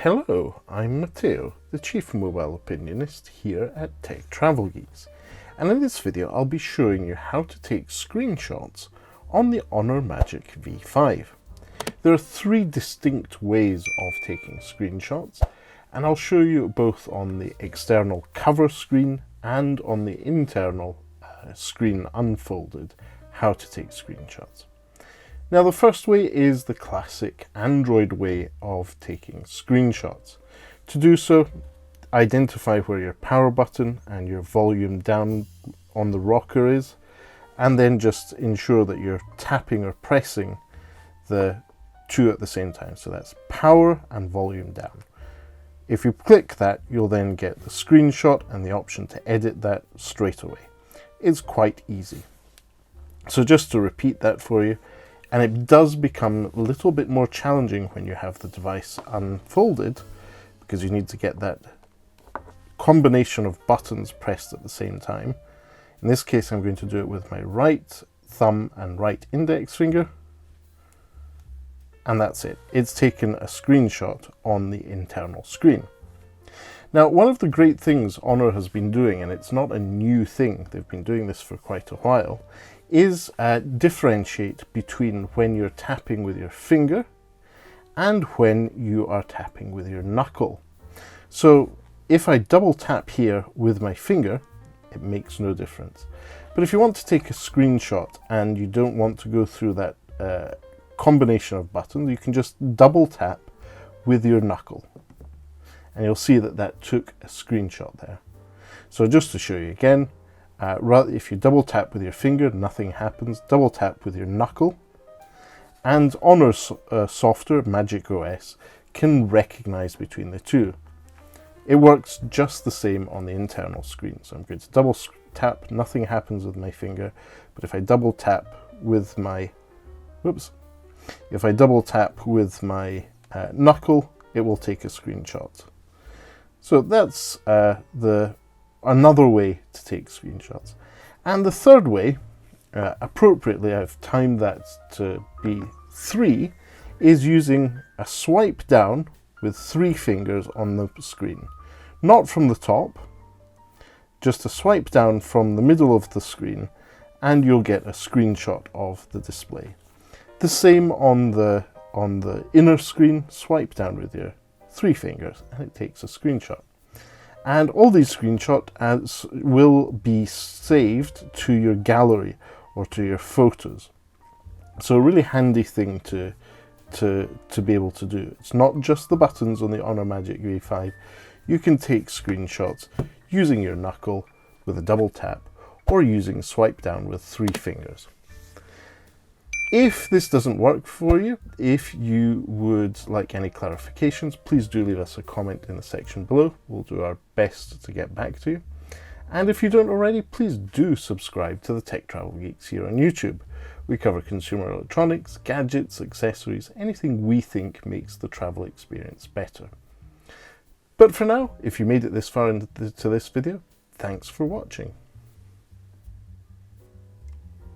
Hello, I'm Matteo, the Chief Mobile Opinionist here at Tech Travel Geeks, and in this video I'll be showing you how to take screenshots on the Honor Magic V5. There are three distinct ways of taking screenshots, and I'll show you both on the external cover screen and on the internal screen unfolded how to take screenshots. Now the first way is the classic Android way of taking screenshots. To do so, identify where your power button and your volume down on the rocker is, and then just ensure that you're tapping or pressing the two at the same time. So that's power and volume down. If you click that, you'll then get the screenshot and the option to edit that straight away. It's quite easy. So just to repeat that for you, and it does become a little bit more challenging when you have the device unfolded, because you need to get that combination of buttons pressed at the same time. In this case, I'm going to do it with my right thumb and right index finger. And that's it. It's taken a screenshot on the internal screen. Now, one of the great things Honor has been doing, and it's not a new thing, they've been doing this for quite a while, is differentiate between when you're tapping with your finger and when you are tapping with your knuckle. So if I double tap here with my finger, it makes no difference. But if you want to take a screenshot and you don't want to go through that combination of buttons, you can just double tap with your knuckle. And you'll see that that took a screenshot there. So just to show you again, if you double tap with your finger, nothing happens. Double tap with your knuckle, and Honor's software, Magic OS, can recognize between the two. It works just the same on the internal screen. So I'm going to double tap, nothing happens with my finger, but if I double tap with my, if I double tap with my knuckle, it will take a screenshot. So that's another way to take screenshots. And the third way, appropriately I've timed that to be 3, is using a swipe down with 3 fingers on the screen. Not from the top, just a swipe down from the middle of the screen, and you'll get a screenshot of the display. The same on the inner screen, swipe down with your 3 fingers and it takes a screenshot. And all these screenshots will be saved to your gallery or to your photos. So a really handy thing to be able to do. It's not just the buttons on the Honor Magic V5. You can take screenshots using your knuckle with a double tap or using swipe down with 3 fingers. If this doesn't work for you, if you would like any clarifications, please do leave us a comment in the section below. We'll do our best to get back to you. And if you don't already, please do subscribe to the Tech Travel Geeks here on YouTube. We cover consumer electronics, gadgets, accessories, anything we think makes the travel experience better. But for now, if you made it this far into this video, thanks for watching.